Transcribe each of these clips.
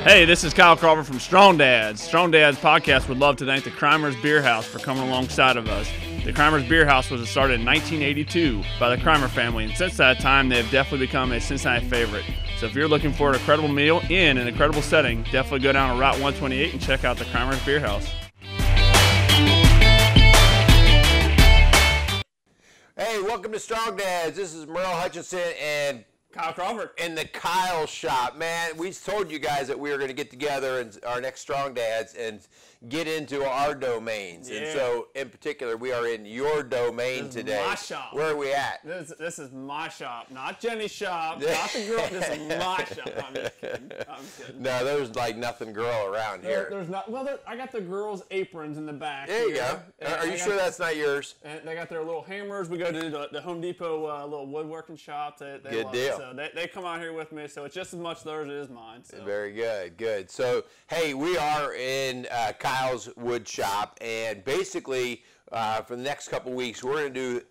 Hey, this is Kyle Crawford from Strong Dads. Strong Dads podcast would love to thank the Crimers Beer House for coming alongside of us. The Crimers Beer House was started in 1982 by the Crimer family, and since that time, they have definitely become a Cincinnati favorite. So if you're looking for an incredible meal in an incredible setting, definitely go down to Route 128 and check out the Crimers Beer House. Hey, welcome to Strong Dads. This is Merle Hutchinson and Kyle Crawford. in the Kyle shop. Man, we told you guys that we were going to get together in our next Strong Dads and get into our domains. Yeah. And so, in particular, we are in your domain today. My shop. Where are we at? This is my shop, not Jenny's shop, not the girl. This is my shop. I'm just kidding. No, there's like nothing girl around here. There's not. Well, I got the girls' aprons in the back. There you go. Are you sure that's not yours? And they got their little hammers. We go to the Home Depot little woodworking shop. They Good love deal. It. So they come out here with me. So it's just as much theirs as mine. So. Very good, good. So, hey, we are in Kyle's wood shop, and basically for the next couple weeks, we're going to do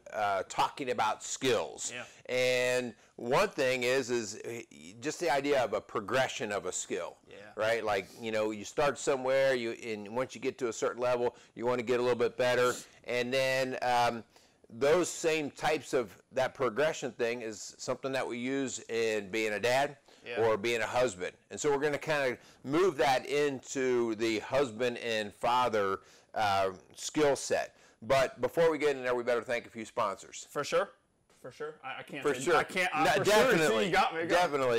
talking about skills. Yeah. And one thing is just the idea of a progression of a skill. Yeah. Right? Like, you know, you start somewhere, and once you get to a certain level, you want to get a little bit better, and then those same types of that progression thing is something that we use in being a dad. Yeah. Or being a husband. And so we're going to kind of move that into the husband and father skill set. But before we get in there, we better thank a few sponsors. For sure. For sure. I can't. For sure. I can't. No, for definitely. Sure. See, you got me. Definitely.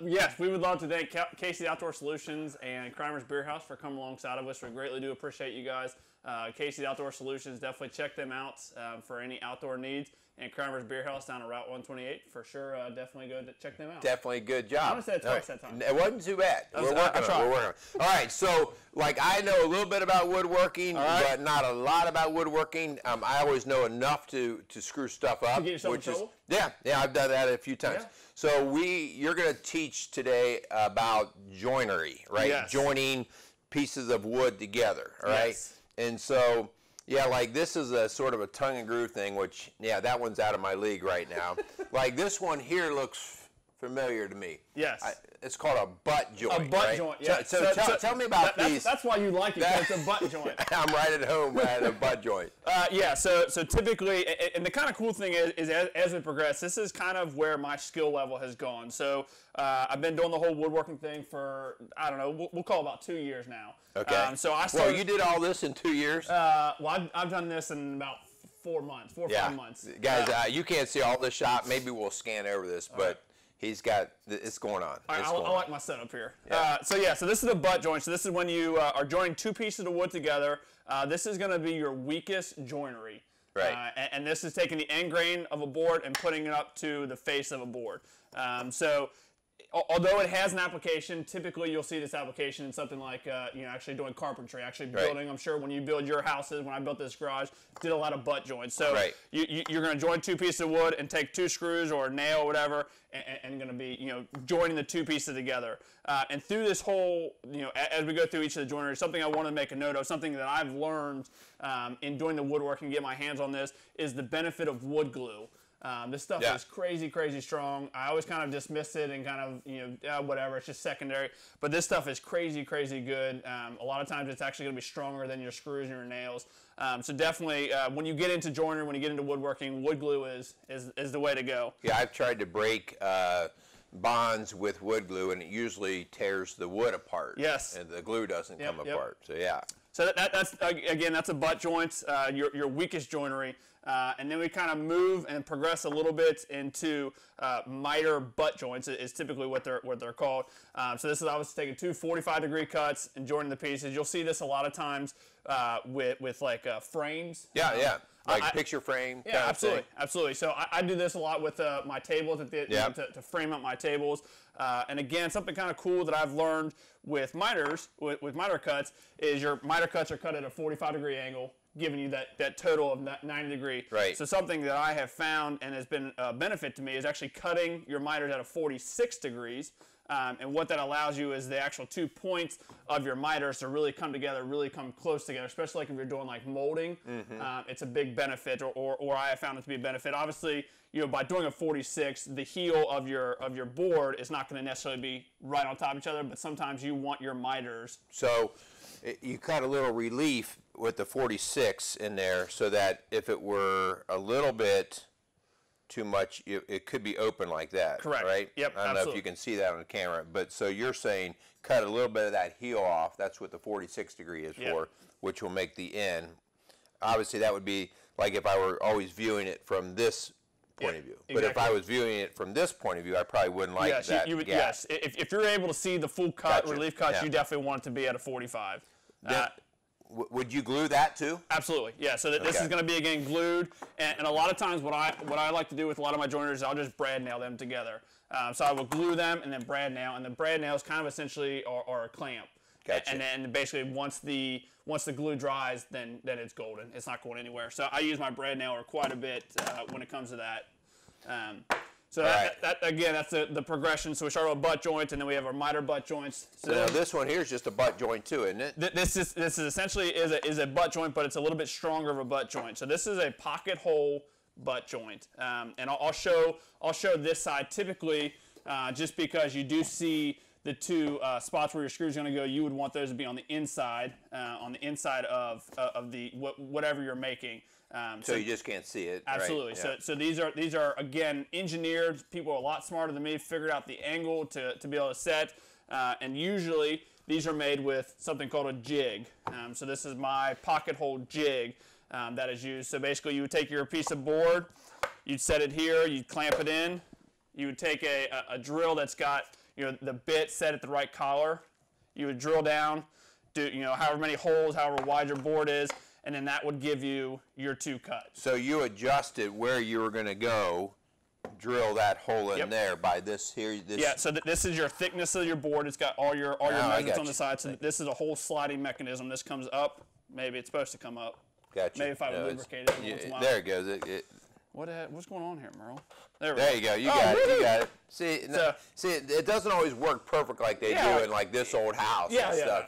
Yes, we would love to thank Casey Outdoor Solutions and Crimers Beer House for coming alongside of us. We greatly do appreciate you guys. Casey Outdoor Solutions, definitely check them out for any outdoor needs. And Crimers Beer House down at Route 128, for sure, definitely go to check them out. Definitely good job. I want to say it twice that time. It wasn't too bad. We're working on it. All right, so like I know a little bit about woodworking, but not a lot about woodworking. I always know enough to screw stuff up. To get yourself in trouble? Yeah, I've done that a few times. Yeah. So you're going to teach today about joinery, right? Yes. Joining pieces of wood together, all right? Yes. And so, yeah, like this is a sort of a tongue and groove thing, which, yeah, that one's out of my league right now. Like this one here looks familiar to me. Yes. It's called a butt joint. A butt right? joint, yeah. So tell me about these. That's why you like it, because it's a butt joint. I'm right at home at a butt joint. Yeah, so typically, and the kind of cool thing is as we progress, this is kind of where my skill level has gone. So I've been doing the whole woodworking thing for, I don't know, we'll call it about 2 years now. Okay. So I started. Well, you did all this in 2 years? Well, I've done this in about 4 months, 4 or 5 months. Guys, you can't see all the shop. Maybe we'll scan over this, but he's got, it's going on. I like my setup here. Yeah. So this is a butt joint. So this is when you are joining two pieces of wood together. This is going to be your weakest joinery. Right. And this is taking the end grain of a board and putting it up to the face of a board. So although it has an application, typically you'll see this application in something like, actually doing carpentry, actually building. I'm sure when you build your houses, when I built this garage, did a lot of butt joints. So you're going to join two pieces of wood and take two screws or a nail or whatever, and going to be, joining the two pieces together. And through this whole, as we go through each of the joinery, something I want to make a note of, something that I've learned in doing the woodworking, get my hands on this, is the benefit of wood glue. This stuff is crazy, crazy strong. I always kind of dismiss it and kind of, whatever, it's just secondary. But this stuff is crazy, crazy good. A lot of times it's actually going to be stronger than your screws and your nails. So definitely, when you get into joinery, when you get into woodworking, wood glue is the way to go. Yeah, I've tried to break bonds with wood glue, and it usually tears the wood apart. Yes. And the glue doesn't come apart. So, yeah. So that's again, that's a butt joint, your weakest joinery. And then we kind of move and progress a little bit into miter butt joints is typically what they're called. So this is obviously taking two 45-degree cuts and joining the pieces. You'll see this a lot of times with like frames. Yeah. Like picture frame. Yeah, absolutely, absolutely. So I do this a lot with my tables to frame up my tables. And again, something kind of cool that I've learned with miters, with miter cuts, is your miter cuts are cut at a 45-degree angle, giving you that total of 90 degree. Right. So something that I have found and has been a benefit to me is actually cutting your miters at a 46 degrees. And what that allows you is the actual 2 points of your miters to really come together, really come close together, especially like if you're doing like molding. It's a big benefit, or I have found it to be a benefit. Obviously, by doing a 46, the heel of your board is not going to necessarily be right on top of each other, but sometimes you want your miters. So you cut a little relief with the 46 in there, so that if it were a little bit too much, it could be open like that. Correct. Right? Yep. I don't know if you can see that on the camera, but so you're saying cut a little bit of that heel off. That's what the 46 degree is for, which will make the end. Obviously, that would be like if I were always viewing it from this point of view. But if I was viewing it from this point of view, I probably wouldn't like that you would, gap. yes. If you're able to see the full cut, relief cut, you definitely want it to be at a 45. Would you glue that too? Absolutely, yeah. So this is going to be again glued, and a lot of times what I like to do with a lot of my joiners is I'll just brad nail them together. So I will glue them and then brad nail, and the brad nails kind of essentially are a clamp. Gotcha. And then basically once the glue dries, then it's golden. It's not going anywhere. So I use my brad nailer quite a bit when it comes to that. So that again, that's the progression. So we start with a butt joint, and then we have our miter butt joints. So now this one here is just a butt joint too, isn't it? This is essentially is a butt joint, but it's a little bit stronger of a butt joint. So this is a pocket hole butt joint, and I'll show this side typically, just because you do see the two spots where your screw is going to go. You would want those to be on the inside of the whatever you're making. So you just can't see it. Absolutely. Right? Yeah. So these are again engineered. People are a lot smarter than me. Figured out the angle to be able to set. And usually these are made with something called a jig. So this is my pocket hole jig that is used. So basically, you would take your piece of board, you'd set it here, you'd clamp it in. You would take a drill that's got the bit set at the right collar. You would drill down, do however many holes, however wide your board is. And then that would give you your 2 cuts. So you adjusted where you were going to go, drill that hole in there by this here. Yeah. So this is your thickness of your board. It's got all your measurements on the side. So this is a whole sliding mechanism. This comes up. Maybe it's supposed to come up. Gotcha. Maybe if I would lubricate it once in a while. There it goes. What's going on here, Merle? There you go. You got it. You got it. See, it doesn't always work perfect like they do in like this old house and stuff.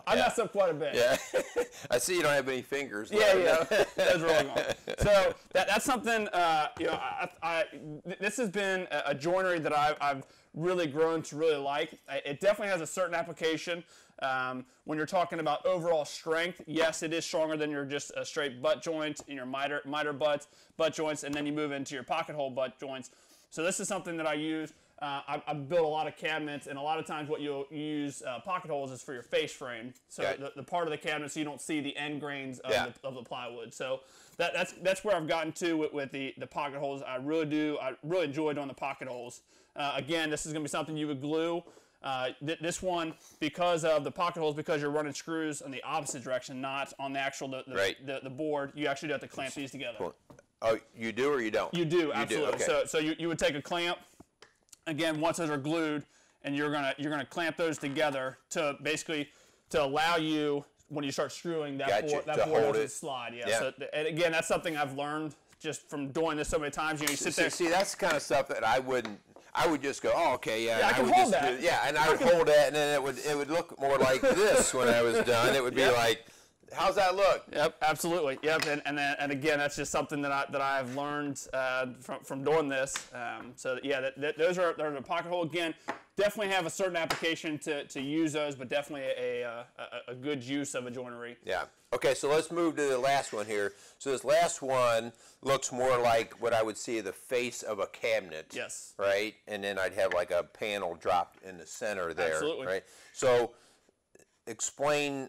I messed up quite a bit. Yeah. I see you don't have any fingers. Yeah. That's really wrong. So that's something. This has been a joinery that I've really grown to really like. It definitely has a certain application. When you're talking about overall strength, yes, it is stronger than your just a straight butt joint in your miter butt joints, and then you move into your pocket hole butt joints. So this is something that I use. I've built a lot of cabinets, and a lot of times what you'll use pocket holes is for your face frame. So the part of the cabinet so you don't see the end grains of the plywood. So that's where I've gotten to with the pocket holes. I really enjoy doing the pocket holes. Again, this is going to be something you would glue. This one, because of the pocket holes, because you're running screws in the opposite direction, not on the actual the board, you actually do have to clamp these together. Cool. Oh, you do or you don't? You do, absolutely. Okay. So you would take a clamp. Again, once those are glued, and you're gonna clamp those together to basically allow you, when you start screwing, that board doesn't slide. Yeah. So, and again, that's something I've learned just from doing this so many times. You sit there. See, that's the kind of stuff that I would just go, oh, okay, yeah. I can hold that. And I would hold that, and then it would look more like this when I was done. It would be like, how's that look? Yep, absolutely. Yep, and again, that's just something that I've learned from doing this. So yeah, those are the pocket hole. Again, definitely have a certain application to use those, but definitely a good use of a joinery. Yeah. Okay, so let's move to the last one here. So this last one looks more like what I would see the face of a cabinet. Yes. Right? And then I'd have like a panel dropped in the center there. Absolutely. Right? So explain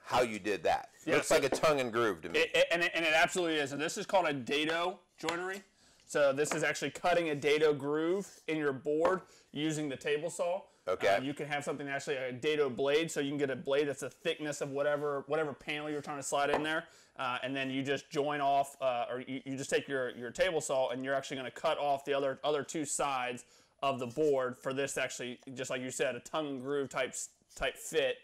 how you did that. Yeah, looks like a tongue and groove to me. And it absolutely is. And this is called a Dado Joinery. So this is actually cutting a dado groove in your board using the table saw. Okay. You can have something actually a dado blade, so you can get a blade that's the thickness of whatever panel you're trying to slide in there, and then you just join off, or you just take your table saw and you're actually going to cut off the other 2 sides of the board for this actually, just like you said, a tongue and groove type fit.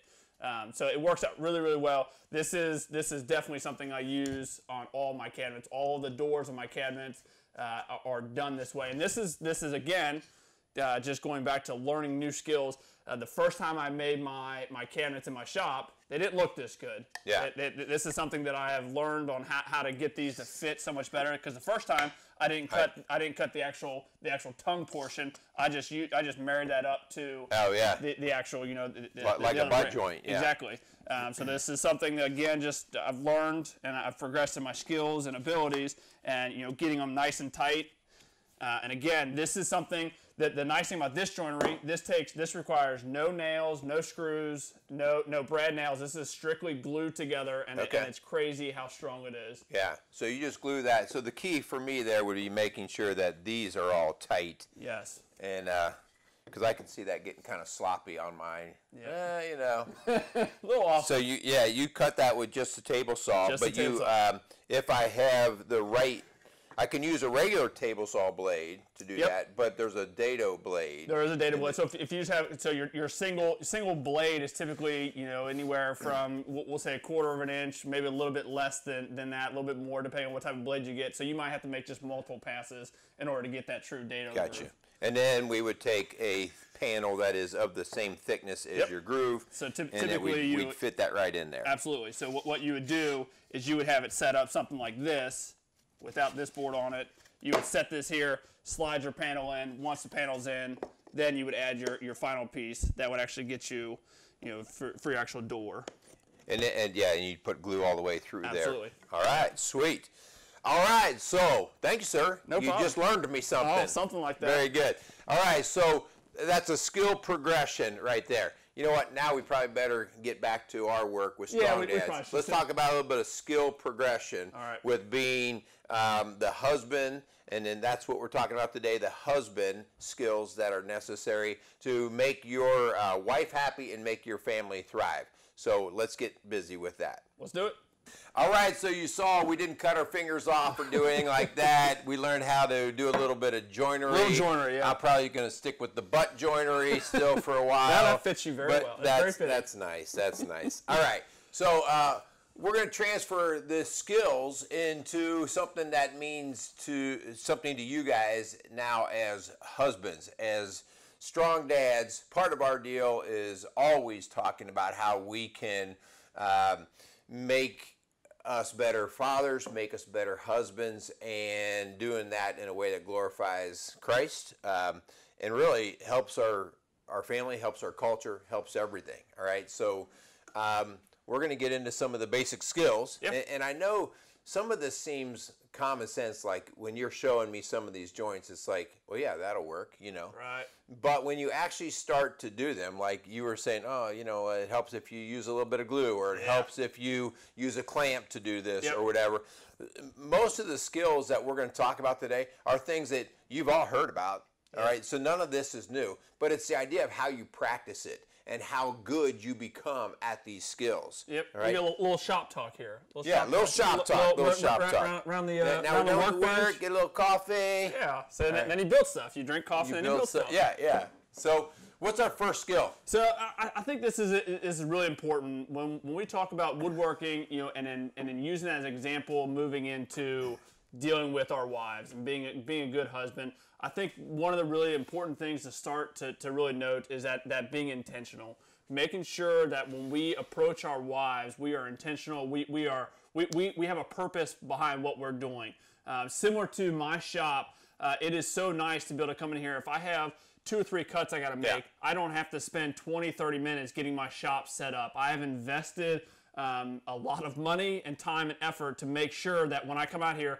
So it works out really, really well. This is definitely something I use on all my cabinets. All the doors of my cabinets are done this way. And this is again, just going back to learning new skills. The first time I made my cabinets in my shop, they didn't look this good. Yeah. This is something that I have learned on how to get these to fit so much better. Because the first time I didn't cut the actual tongue portion. I just married that up to the actual like a butt joint. Yeah. Exactly. So this is something that, again, just I've learned and I've progressed in my skills and abilities, and getting them nice and tight. And again, this is something that the nice thing about this joinery, this requires no nails, no screws, no brad nails. This is strictly glued together, and it's crazy how strong it is. Yeah. So you just glue that. So the key for me there would be making sure that these are all tight. Yes. And because I can see that getting kind of sloppy on mine. Yeah. A little off. So you cut that with just a table saw, if I have the right. I can use a regular table saw blade to do that, but there's a Dado blade. There is a Dado blade. So if you just have, your single blade is typically anywhere from we'll say 1/4 of an inch, maybe a little bit less than that, a little bit more depending on what type of blade you get. So you might have to make just multiple passes in order to get that true Dado. Gotcha. And then we would take a panel that is of the same thickness as your groove, so and typically then we'd fit that right in there. Absolutely. So what you would do is you would have it set up something like this. Without this board on it, you would set this here, slide your panel in. Once the panel's in, then you would add your final piece that would actually get you, for your actual door. And you'd put glue all the way through there. Absolutely. All right, sweet. All right, so thank you, sir. No problem. You just learned me something. Oh, something like that. Very good. All right, so that's a skill progression right there. You know what? Now we probably better get back to our work with strong dads. Let's talk about a little bit of skill progression with being the husband, and then that's what we're talking about today, the husband skills that are necessary to make your wife happy and make your family thrive. So let's get busy with that. Let's do it. All right, so you saw we didn't cut our fingers off or do anything like that. We learned how to do a little bit of joinery. Little joinery, yeah. I'm probably going to stick with the butt joinery still for a while. That fits you very well. That's nice. That's nice. All right, so we're going to transfer the skills into something that means something to you guys now as husbands, as strong dads. Part of our deal is always talking about how we can make us better fathers, make us better husbands, and doing that in a way that glorifies Christ and really helps our family, helps our culture, helps everything. All right, so we're going to get into some of the basic skills. Yep. And I know some of this seems common sense, like when you're showing me some of these joints, it's like, well, yeah, that'll work, Right. But when you actually start to do them, like you were saying, it helps if you use a little bit of glue, or it helps if you use a clamp to do this or whatever. Most of the skills that we're going to talk about today are things that you've all heard about, all right? So none of this is new, but it's the idea of how you practice it and how good you become at these skills. Yep. All right? We got a little shop talk here. Little shop talk. Around the workbench. Get a little coffee. Yeah. So then you build stuff. You drink coffee, and then you build stuff. Yeah. So what's our first skill? So I think this is really important when we talk about woodworking, and then using that as an example, moving into dealing with our wives and being a good husband. I think one of the really important things to start to really note is that being intentional, making sure that when we approach our wives, we are intentional. We have a purpose behind what we're doing. Similar to my shop, it is so nice to be able to come in here. If I have 2 or 3 cuts I got to make, I don't have to spend 20-30 minutes getting my shop set up. I have invested a lot of money and time and effort to make sure that when I come out here,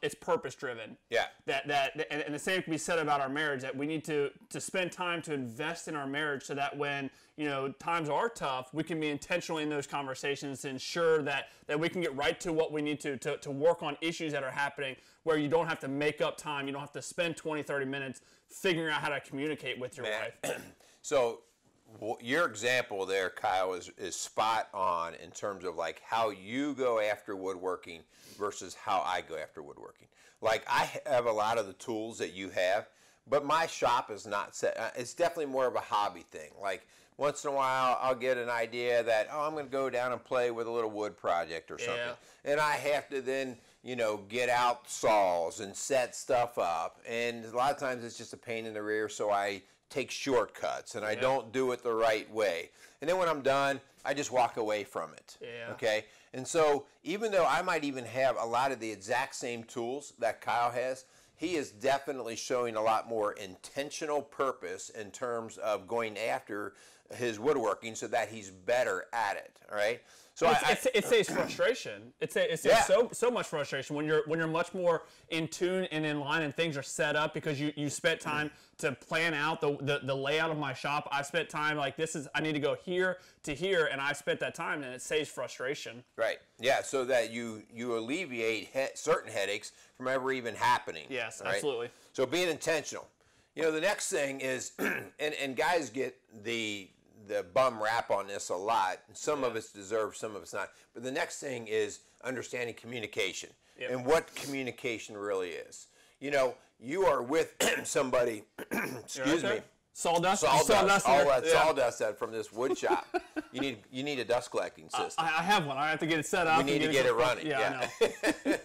it's purpose driven. Yeah. And the same can be said about our marriage, that we need to spend time to invest in our marriage so that when times are tough, we can be intentional in those conversations to ensure that we can get right to what we need to work on issues that are happening, where you don't have to make up time, you don't have to spend 20-30 minutes figuring out how to communicate with your wife. So your example there, Kyle, is spot on in terms of like how you go after woodworking versus how I go after woodworking. Like I have a lot of the tools that you have, but my shop is not set. It's definitely more of a hobby thing. Like once in a while, I'll get an idea that, I'm going to go down and play with a little wood project or something. And I have to then get out saws and set stuff up. And a lot of times it's just a pain in the rear, so I take shortcuts and I don't do it the right way. And then when I'm done, I just walk away from it. Yeah. Okay? And so even though I might even have a lot of the exact same tools that Kyle has, he is definitely showing a lot more intentional purpose in terms of going after his woodworking so that he's better at it. All right? So it saves frustration. It saves so much frustration when you're much more in tune and in line, and things are set up because you spent time to plan out the layout of my shop. I spent time like I need to go here to here, and I spent that time, and it saves frustration. Right. Yeah. So that you alleviate certain headaches from ever even happening. Yes, right? Absolutely. So being intentional. The next thing is, and guys get the bum rap on this a lot. Some of it's deserved, some of it's not. But the next thing is understanding communication and what communication really is. You are with somebody, excuse me. Sawdust. All that sawdust from this wood shop. You need a dust collecting system. I have one. I have to get it set up. We need to get it running. Yeah. I know.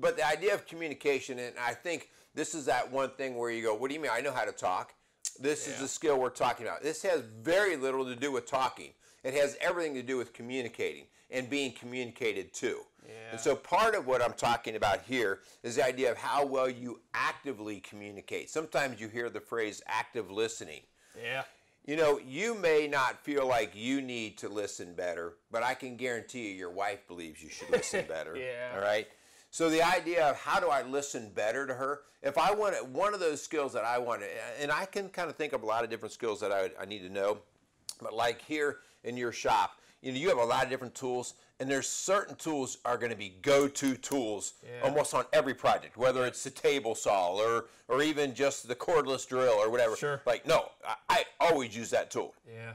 But the idea of communication, and I think this is that one thing where you go, what do you mean? I know how to talk. This is the skill we're talking about. This has very little to do with talking. It has everything to do with communicating and being communicated to. Yeah. And so part of what I'm talking about here is the idea of how well you actively communicate. Sometimes you hear the phrase active listening. Yeah. You may not feel like you need to listen better, but I can guarantee you your wife believes you should listen better. Yeah. All right? So the idea of how do I listen better to her? If I want one of those skills that I want, and I can kind of think of a lot of different skills that I need to know, but like here in your shop, you have a lot of different tools, and there's certain tools are going to be go-to tools almost on every project, whether it's the table saw or even just the cordless drill or whatever. Sure. Like, no, I always use that tool. Yeah.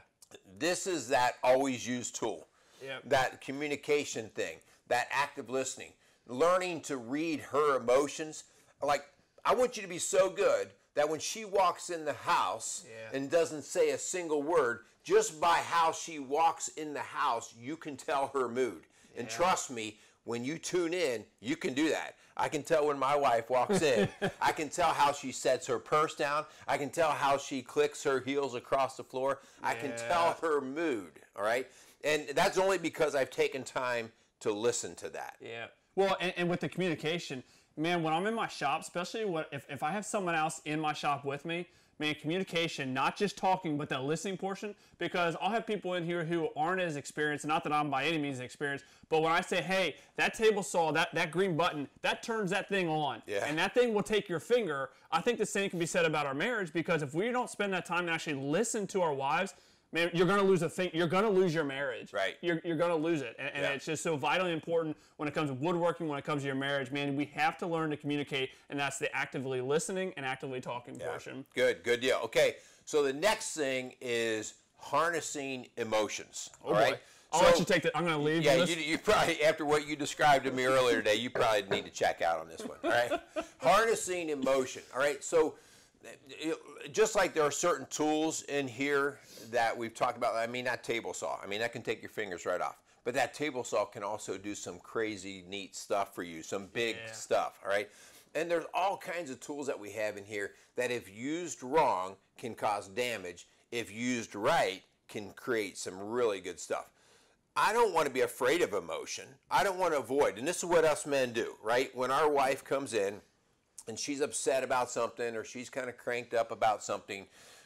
This is that always used tool. Yeah. That communication thing, that active listening. Learning to read her emotions. Like, I want you to be so good that when she walks in the house and doesn't say a single word, just by how she walks in the house, you can tell her mood. And trust me, when you tune in, you can do that. I can tell when my wife walks in. I can tell how she sets her purse down. I can tell how she clicks her heels across the floor. I can tell her mood, all right? And that's only because I've taken time to listen to that. Yeah. Well, and with the communication, man, when I'm in my shop, especially if I have someone else in my shop with me, man, communication, not just talking, but that listening portion, because I'll have people in here who aren't as experienced, not that I'm by any means experienced, but when I say, hey, that table saw, that green button, that turns that thing on, and that thing will take your finger, I think the same can be said about our marriage, because if we don't spend that time and actually listen to our wives, man, you're going to lose you're going to lose your marriage. Right. You're going to lose it. And it's just so vitally important when it comes to woodworking, when it comes to your marriage. Man, we have to learn to communicate, and that's the actively listening and actively talking portion. Good deal. Okay, so the next thing is harnessing emotions. All right. I'll let you take that. I'm going to leave. Yeah, you probably, after what you described to me earlier today, you probably need to check out on this one. All right. Harnessing emotion. All right. So just like there are certain tools in here that we've talked about, I mean, that table saw, I mean, that can take your fingers right off. But that table saw can also do some crazy, neat stuff for you, some big stuff, all right? And there's all kinds of tools that we have in here that if used wrong can cause damage. If used right, can create some really good stuff. I don't want to be afraid of emotion. I don't want to avoid, and this is what us men do, right? When our wife comes in, and she's upset about something or she's kind of cranked up about something,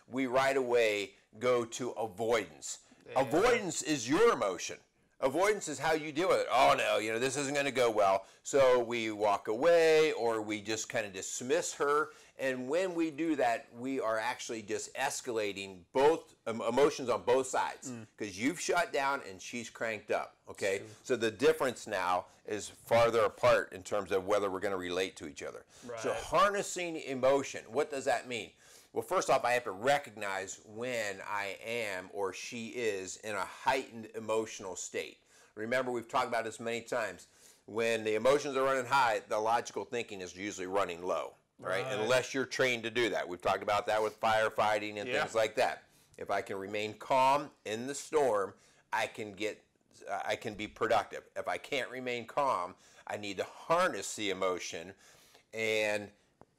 we right away go to avoidance. Avoidance is your emotion. Avoidance is how you deal with it. Oh no, this isn't going to go well. So we walk away or we just kind of dismiss her. And when we do that, we are actually just escalating both emotions on both sides because you've shut down and she's cranked up. Okay, so the difference now is farther apart in terms of whether we're going to relate to each other. Right. So harnessing emotion, what does that mean? Well, first off, I have to recognize when I am or she is in a heightened emotional state. Remember, we've talked about this many times. When the emotions are running high, the logical thinking is usually running low. Right? Unless you're trained to do that. We've talked about that with firefighting and things like that. If I can remain calm in the storm, I can be productive. If I can't remain calm, I need to harness the emotion and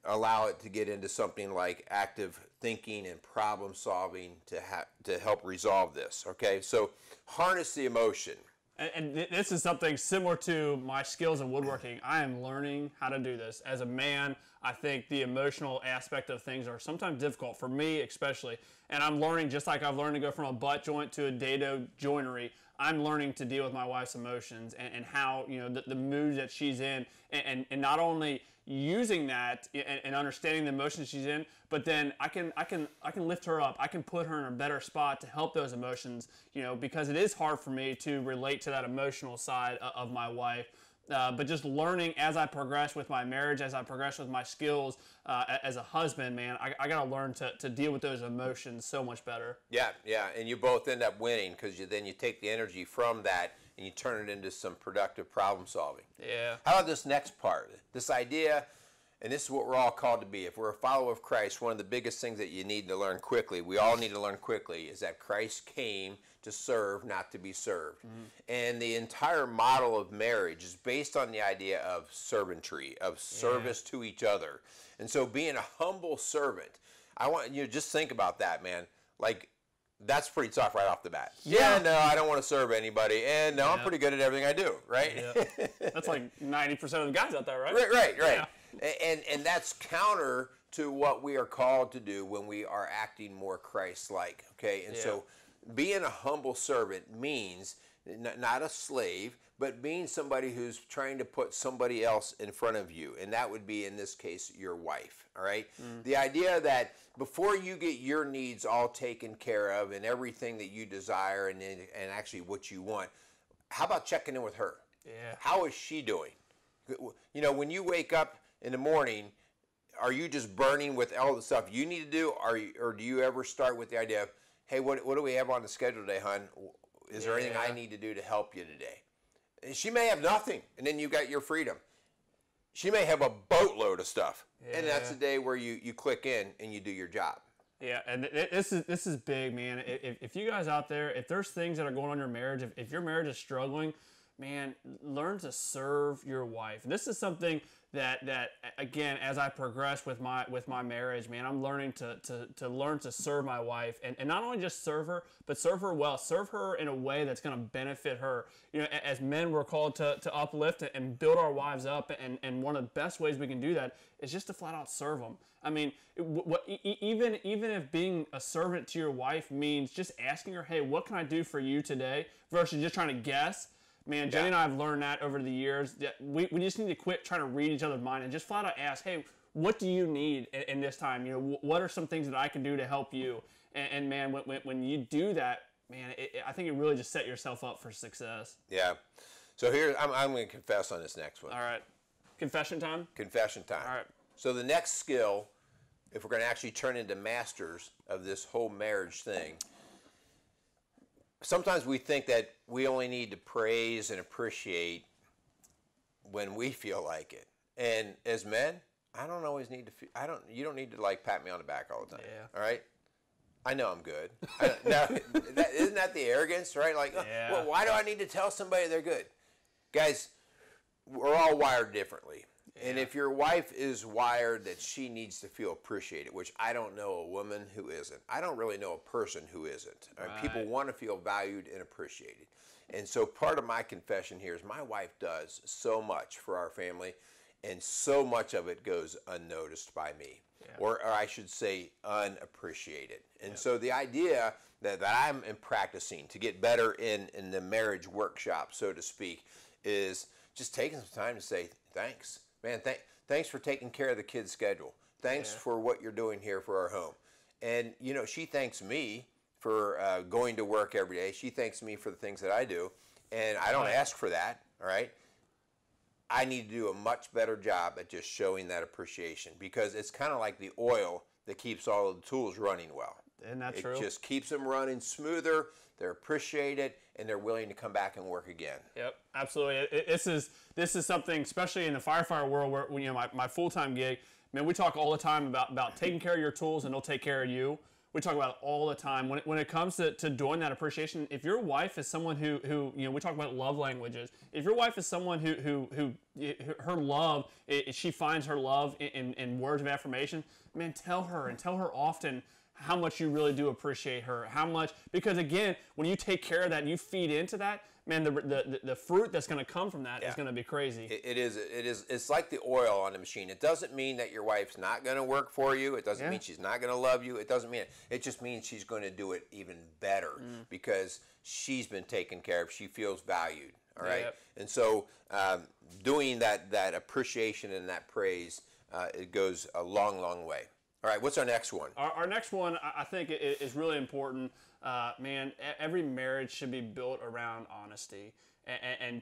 allow it to get into something like active thinking and problem solving to help resolve this. Okay, so harness the emotion. And this is something similar to my skills in woodworking. I am learning how to do this. As a man, I think the emotional aspect of things are sometimes difficult, for me especially. And I'm learning, just like I've learned to go from a butt joint to a Dado Joinery, I'm learning to deal with my wife's emotions and how, you know, the mood that she's in, and not only using that and understanding the emotions she's in, but then I can lift her up. I can put her in a better spot to help those emotions, you know, because it is hard for me to relate to that emotional side of my wife. But just learning as I progress with my marriage, as I progress with my skills as a husband, man, I got to learn to deal with those emotions so much better. Yeah, and you both end up winning because then you take the energy from that and you turn it into some productive problem solving. Yeah. How about this next part? This idea, and this is what we're all called to be. If we're a follower of Christ, one of the biggest things that you need to learn quickly, we all need to learn quickly, is that Christ came to serve, not to be served. And the entire model of marriage is based on the idea of servantry, of service to each other. And so being a humble servant, I want you to just think about that, man. Like, that's pretty tough right off the bat. Yeah, no, I don't want to serve anybody. And no, I'm pretty good at everything I do, right? Yeah. That's like 90% of the guys out there, right? Right. Yeah. And that's counter to what we are called to do when we are acting more Christ-like, okay? And so being a humble servant means not a slave, but being somebody who's trying to put somebody else in front of you. And that would be, in this case, your wife, all right? The idea that before you get your needs all taken care of and everything that you desire and actually what you want, how about checking in with her? Yeah. How is she doing? You know, when you wake up in the morning, are you just burning with all the stuff you need to do? Or do you ever start with the idea of, hey, what do we have on the schedule today, hon? Is there anything I need to do to help you today? And she may have nothing, and then you got your freedom. She may have a boatload of stuff, and that's the day where you click in and you do your job. Yeah, and this is big, man. If you guys out there, if there's things that are going on in your marriage, if your marriage is struggling, man, learn to serve your wife. This is something that again, as I progress with my marriage, man, I'm learning to learn to serve my wife, and not only just serve her, but serve her well, serve her in a way that's going to benefit her. You know, as men, we're called to uplift and build our wives up, and one of the best ways we can do that is just to flat out serve them. I mean, even if being a servant to your wife means just asking her, hey, what can I do for you today, versus just trying to guess. Man, Jenny and I have learned that over the years, that we just need to quit trying to read each other's mind and just flat out ask, hey, what do you need in this time? You know, what are some things that I can do to help you? And man, when you do that, man, I think it really just set yourself up for success. Yeah. So here, I'm going to confess on this next one. All right. Confession time? Confession time. All right. So the next skill, if we're going to actually turn into masters of this whole marriage thing, sometimes we think that we only need to praise and appreciate when we feel like it. And as men, I don't always need to feel, you don't need to like pat me on the back all the time. Yeah. All right? I know I'm good. Now, isn't that the arrogance, right? Like, well, why do I need to tell somebody they're good? Guys, we're all wired differently. And if your wife is wired that she needs to feel appreciated, which I don't know a woman who isn't. I don't really know a person who isn't. Right. People want to feel valued and appreciated. And so part of my confession here is my wife does so much for our family, and so much of it goes unnoticed by me. Yeah. Or I should say unappreciated. And so the idea that I'm practicing to get better in the marriage workshop, so to speak, is just taking some time to say thanks. Man, thanks for taking care of the kids' schedule. Thanks for what you're doing here for our home. And, you know, she thanks me for going to work every day. She thanks me for the things that I do. And I don't ask for that, all right? I need to do a much better job at just showing that appreciation, because it's kind of like the oil that keeps all of the tools running well. Isn't that true? It just keeps them running smoother. They're appreciated, and they're willing to come back and work again. Yep, absolutely. This is something, especially in the firefighter world, where, you know, my full-time gig, man, we talk all the time about taking care of your tools, and they'll take care of you. we talk about it all the time. When it comes to doing that appreciation, if your wife is someone who we talk about love languages. If your wife is someone who her love, she finds her love in words of affirmation, man, tell her often how much you really do appreciate her. How much, because again, when you take care of that and you feed into that, man, the fruit that's going to come from that is going to be crazy. It is. It's like the oil on the machine. It doesn't mean that your wife's not going to work for you. It doesn't mean she's not going to love you. It doesn't mean it. It just means she's going to do it even better because she's been taken care of. She feels valued. All right. Yep. And so doing that appreciation and that praise, it goes a long, long way. All right. What's our next one? Our next one, I think, is really important. Man, every marriage should be built around honesty and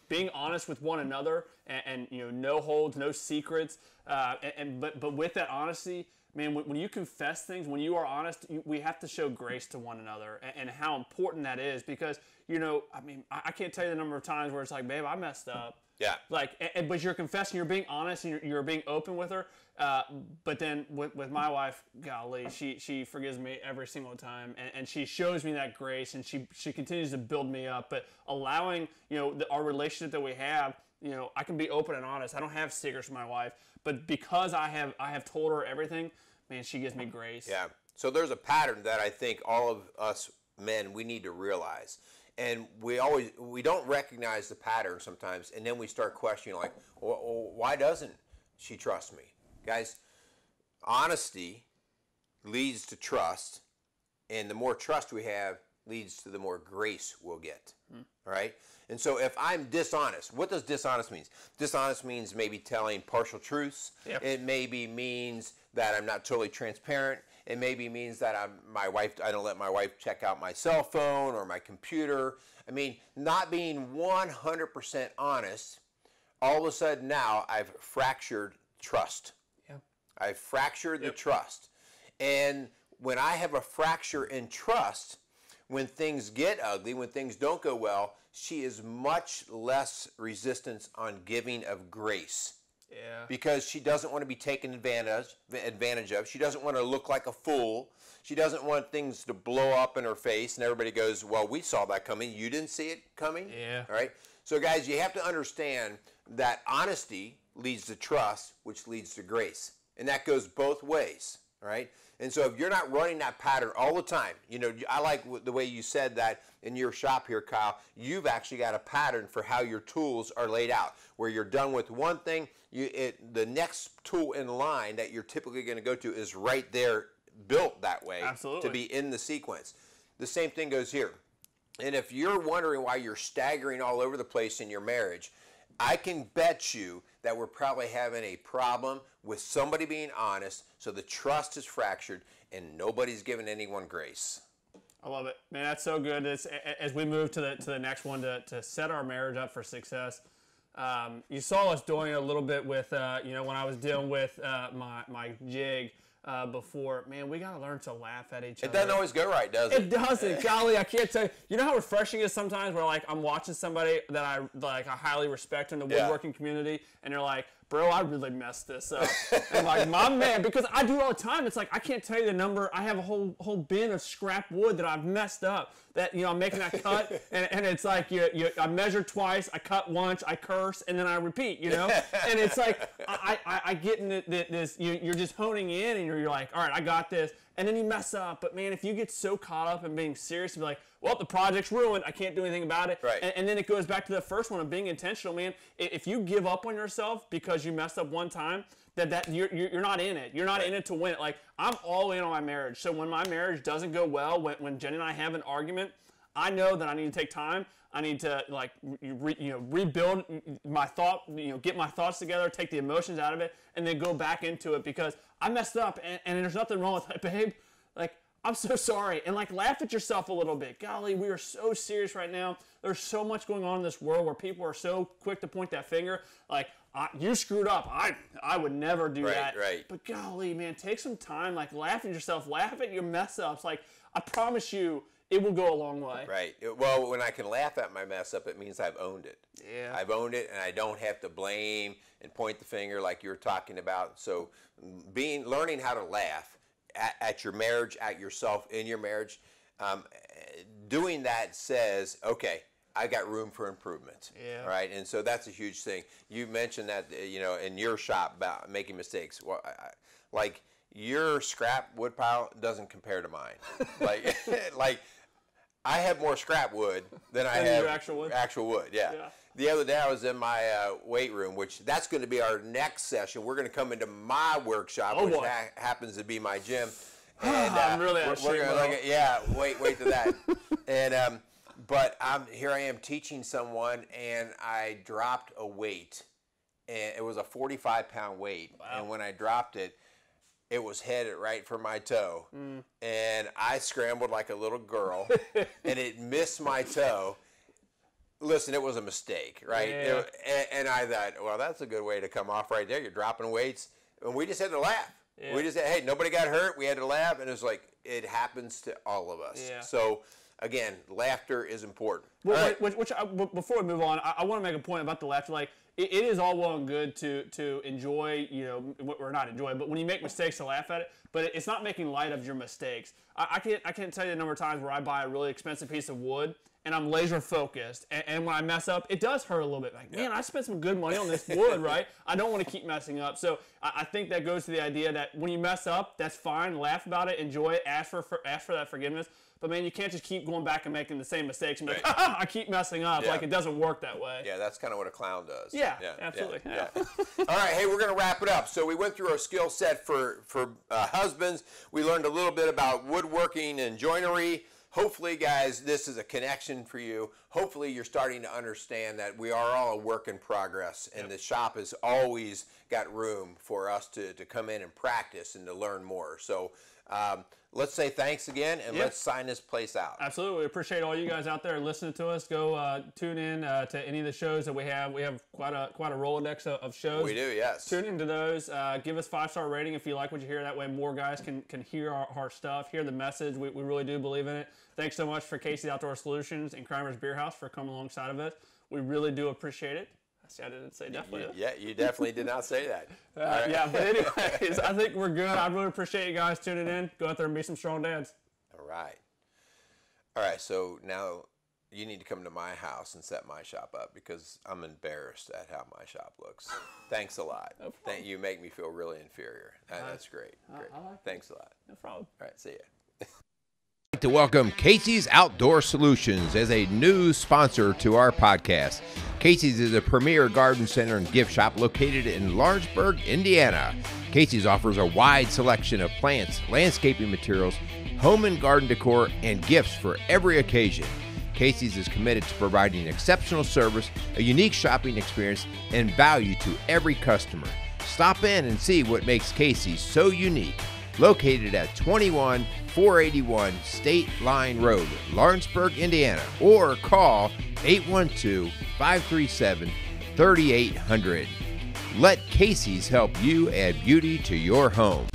being honest with one another, and no holds, no secrets. But with that honesty, man, when you confess things, when you are honest, we have to show grace to one another, and how important that is, because I can't tell you the number of times where it's like, babe, I messed up. Yeah. But you're confessing, you're being honest, and you're being open with her. But then with my wife, golly, she forgives me every single time, and she shows me that grace, and she continues to build me up. But allowing our relationship that we have, I can be open and honest. I don't have secrets with my wife, but because I have told her everything, man, she gives me grace. Yeah. So there's a pattern that I think all of us men, we need to realize. And we don't recognize the pattern sometimes, and then we start questioning, like, well, why doesn't she trust me? Guys, honesty leads to trust, and the more trust we have leads to the more grace we'll get. All right? And so if I'm dishonest, what does dishonest mean? Dishonest means maybe telling partial truths. Yep. It maybe means that I'm not totally transparent. It maybe means that I don't let my wife check out my cell phone or my computer. I mean, not being 100% honest, all of a sudden now I've fractured trust. Yeah. I've fractured the trust. And when I have a fracture in trust, when things get ugly, when things don't go well, she is much less resistant on giving of grace. Yeah. Because she doesn't want to be taken advantage of. She doesn't want to look like a fool. She doesn't want things to blow up in her face and everybody goes, well, we saw that coming. You didn't see it coming? Yeah. All right? So, guys, you have to understand that honesty leads to trust, which leads to grace. And that goes both ways. All right? And so if you're not running that pattern all the time, I like the way you said that in your shop here, Kyle. You've actually got a pattern for how your tools are laid out, where you're done with one thing, the next tool in line that you're typically going to go to is right there, built that way. Absolutely. To be in the sequence. The same thing goes here. And if you're wondering why you're staggering all over the place in your marriage, I can bet you that we're probably having a problem with somebody being honest, so the trust is fractured and nobody's giving anyone grace. I love it, man. That's so good. As we move to the next one to set our marriage up for success. You saw us doing it a little bit with when I was dealing with my jig before. Man, we gotta learn to laugh at each other. It doesn't always go right, does it? It doesn't. Golly, I can't tell you. You know how refreshing it is sometimes where I'm watching somebody that I highly respect in the woodworking community, and they're like, bro, I really messed this up. And my man, because I do it all the time. It's like, I can't tell you the number. I have a whole bin of scrap wood that I've messed up. That, I'm making that cut, and it's like, I measure twice, I cut once, I curse, and then I repeat, And it's like, I get in this, you're just honing in, and you're like, all right, I got this. And then you mess up. But, man, if you get so caught up in being serious and be like, well, the project's ruined, I can't do anything about it. Right. And then it goes back to the first one of being intentional, man. If you give up on yourself because you messed up one time, that you're not in it. You're not in it to win it. Like, I'm all in on my marriage. So when my marriage doesn't go well, when Jenny and I have an argument, I know that I need to take time. I need to rebuild my thought, get my thoughts together, take the emotions out of it, and then go back into it because I messed up, and there's nothing wrong with it, babe. I'm so sorry. And laugh at yourself a little bit. Golly, we are so serious right now. There's so much going on in this world where people are so quick to point that finger. You screwed up. I would never do that. Right. But golly, man, take some time. Laugh at yourself. Laugh at your mess ups. I promise you, it will go a long way. Right. Well, when I can laugh at my mess up, it means I've owned it. Yeah. I've owned it, and I don't have to blame and point the finger like you were talking about. So learning how to laugh at your marriage, at yourself in your marriage. Doing that says, okay, I got room for improvement. Yeah. Right. And so that's a huge thing. You mentioned that, in your shop about making mistakes. Well, like your scrap wood pile doesn't compare to mine. like I have more scrap wood than I have actual wood. Yeah. The other day I was in my weight room, which that's going to be our next session. We're going to come into my workshop, which happens to be my gym. And I'm really wait to that. And but here I am teaching someone, and I dropped a weight, and it was a 45-pound weight. Wow. And when I dropped it, it was headed right for my toe, and I scrambled like a little girl, and it missed my toe. Listen, it was a mistake, right? Yeah. And I thought, well, that's a good way to come off right there. You're dropping weights, and we just had to laugh. Yeah. We just said, hey, nobody got hurt. We had to laugh, and it was like, it happens to all of us. Yeah. So, again, laughter is important. Well, before we move on, I want to make a point about the laughter. Like, it is all well and good to enjoy, or not enjoy, but when you make mistakes, to laugh at it. But it's not making light of your mistakes. I can't tell you the number of times where I buy a really expensive piece of wood, and I'm laser focused, and when I mess up, it does hurt a little bit. Like, man, I spent some good money on this wood, right? I don't want to keep messing up. So I think that goes to the idea that when you mess up, that's fine. Laugh about it, enjoy it, ask for that forgiveness. But man, you can't just keep going back and making the same mistakes and be like, I keep messing up. Yeah. Like, it doesn't work that way. Yeah, that's kind of what a clown does. Yeah, absolutely. Yeah. All right, hey, we're going to wrap it up. So we went through our skill set for husbands. We learned a little bit about woodworking and joinery. Hopefully, guys, this is a connection for you. Hopefully, you're starting to understand that we are all a work in progress, and the shop has always got room for us to come in and practice and to learn more. So let's say thanks again, and let's sign this place out. Absolutely. We appreciate all you guys out there listening to us. Go tune in to any of the shows that we have. We have quite a Rolodex of shows. We do, yes. Tune into those. Give us 5-star rating if you like what you hear. That way more guys can hear our stuff, hear the message. We really do believe in it. Thanks so much for Casey's Outdoor Solutions and Kramer's Beer House for coming alongside of us. We really do appreciate it. See, I didn't say definitely. Yeah, you definitely did not say that. Right. Yeah, but anyways, I think we're good. I really appreciate you guys tuning in. Go out there and be some strong dads. All right, so now you need to come to my house and set my shop up because I'm embarrassed at how my shop looks. Thanks a lot. No problem. You make me feel really inferior. That's great. Thanks a lot. No problem. All right, see ya. I'd like to welcome Casey's Outdoor Solutions as a new sponsor to our podcast. Casey's is a premier garden center and gift shop located in Lawrenceburg, Indiana. Casey's offers a wide selection of plants, landscaping materials, home and garden decor, and gifts for every occasion. Casey's is committed to providing exceptional service, a unique shopping experience, and value to every customer. Stop in and see what makes Casey's so unique. Located at 21481 State Line Road, Lawrenceburg, Indiana, or call 812-537-3800. Let Casey's help you add beauty to your home.